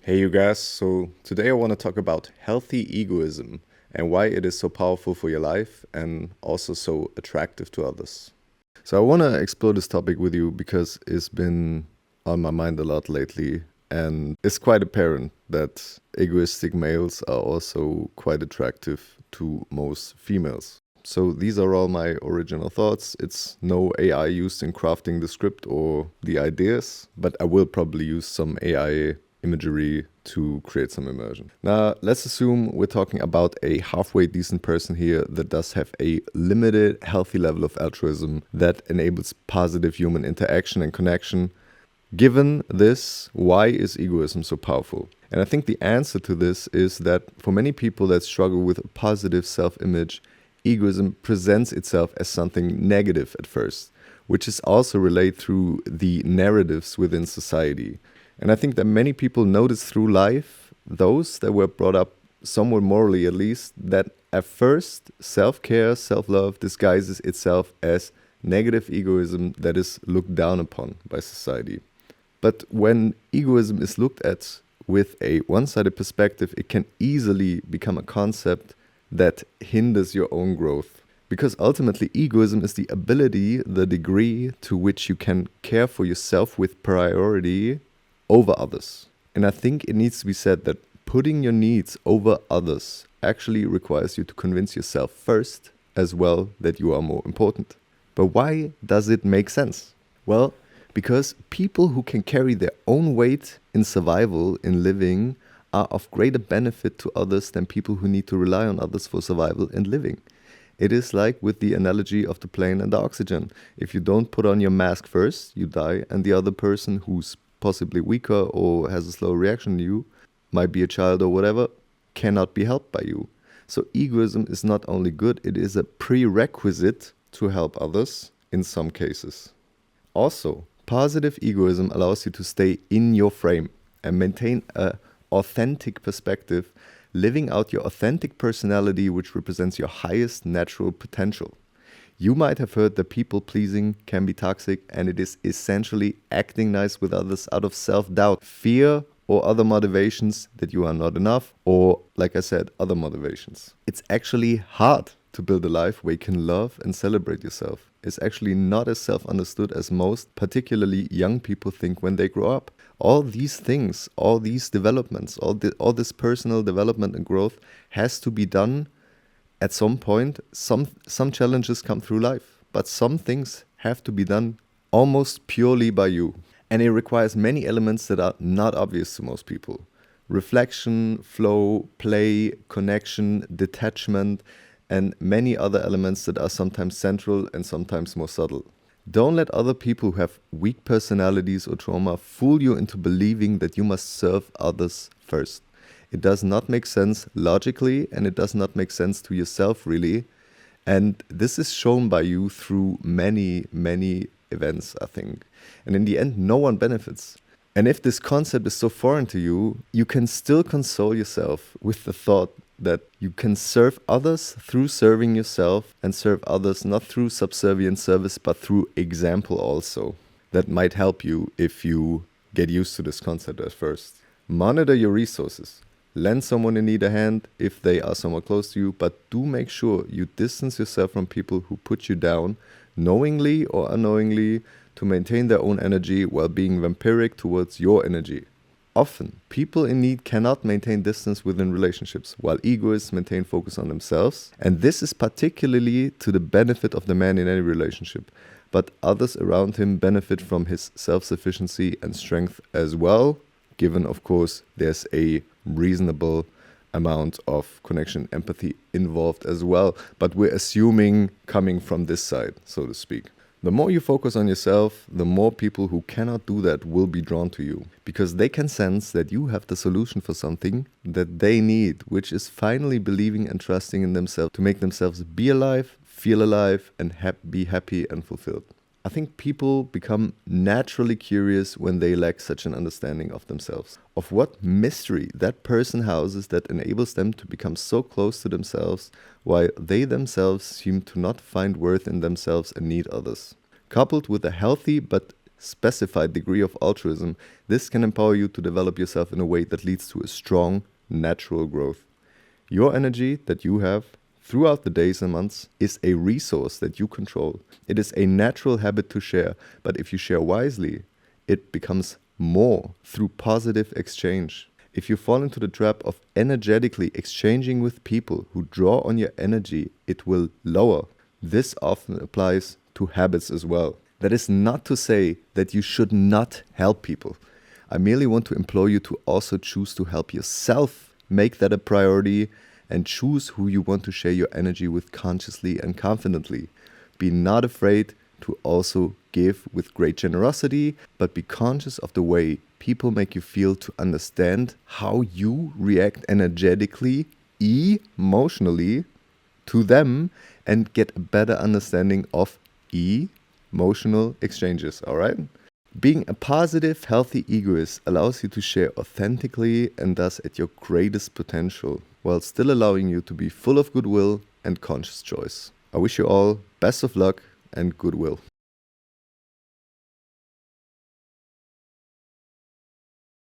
Hey you guys, so today I want to talk about healthy egoism and why it is so powerful for your life and also so attractive to others. So I want to explore this topic with you because it's been on my mind a lot lately, and it's quite apparent that egoistic males are also quite attractive to most females. So these are all my original thoughts. It's no AI used in crafting the script or the ideas, but I will probably use some AI imagery to create some immersion. Now, let's assume we're talking about a halfway decent person here that does have a limited, healthy level of altruism that enables positive human interaction and connection. Given this, why is egoism so powerful? And I think the answer to this is that for many people that struggle with a positive self-image, egoism presents itself as something negative at first, which is also relayed through the narratives within society. And I think that many people notice through life, those that were brought up somewhat morally at least, that at first self-care, self-love disguises itself as negative egoism that is looked down upon by society. But when egoism is looked at with a one-sided perspective, it can easily become a concept that hinders your own growth. Because ultimately, egoism is the ability, the degree to which you can care for yourself with priority over others. And I think it needs to be said that putting your needs over others actually requires you to convince yourself first as well that you are more important. But why does it make sense? Well, because people who can carry their own weight in survival, in living, are of greater benefit to others than people who need to rely on others for survival and living. It is like with the analogy of the plane and the oxygen. If you don't put on your mask first, you die, and the other person who's possibly weaker or has a slow reaction to you, might be a child or whatever, cannot be helped by you. So egoism is not only good, it is a prerequisite to help others in some cases. Also, positive egoism allows you to stay in your frame and maintain a authentic perspective, living out your authentic personality, which represents your highest natural potential. You might have heard that people pleasing can be toxic, and it is essentially acting nice with others out of self-doubt, fear, or other motivations that you are not enough, or, like I said, other motivations. It's actually hard to build a life where you can love and celebrate yourself. It's actually not as self-understood as most, particularly young people, think when they grow up. All these things, all these developments, all this personal development and growth has to be done at some point. Some challenges come through life, but some things have to be done almost purely by you. And it requires many elements that are not obvious to most people. Reflection, flow, play, connection, detachment, and many other elements that are sometimes central and sometimes more subtle. Don't let other people who have weak personalities or trauma fool you into believing that you must serve others first. It does not make sense logically, and it does not make sense to yourself really. And this is shown by you through many, many events, I think. And in the end, no one benefits. And if this concept is so foreign to you, you can still console yourself with the thought that you can serve others through serving yourself, and serve others not through subservient service, but through example also. That might help you if you get used to this concept at first. Monitor your resources. Lend someone in need a hand if they are somewhat close to you, but do make sure you distance yourself from people who put you down, knowingly or unknowingly, to maintain their own energy while being vampiric towards your energy. Often, people in need cannot maintain distance within relationships, while egoists maintain focus on themselves. And this is particularly to the benefit of the man in any relationship. But others around him benefit from his self-sufficiency and strength as well, given, of course, there's a reasonable amount of connection, empathy involved as well. But we're assuming coming from this side, so to speak. The more you focus on yourself, the more people who cannot do that will be drawn to you, because they can sense that you have the solution for something that they need, which is finally believing and trusting in themselves to make themselves be alive, feel alive, and be happy and fulfilled. I think people become naturally curious when they lack such an understanding of themselves, of what mystery that person houses that enables them to become so close to themselves, while they themselves seem to not find worth in themselves and need others. Coupled with a healthy but specified degree of altruism, this can empower you to develop yourself in a way that leads to a strong, natural growth. Your energy that you have throughout the days and months is a resource that you control. It is a natural habit to share, but if you share wisely, it becomes more through positive exchange. If you fall into the trap of energetically exchanging with people who draw on your energy, it will lower. This often applies to habits as well. That is not to say that you should not help people. I merely want to implore you to also choose to help yourself, make that a priority, and choose who you want to share your energy with consciously and confidently. Be not afraid to also give with great generosity, but be conscious of the way people make you feel, to understand how you react energetically, emotionally to them, and get a better understanding of emotional exchanges, all right? Being a positive, healthy egoist allows you to share authentically and thus at your greatest potential, while still allowing you to be full of goodwill and conscious choice. I wish you all best of luck and goodwill.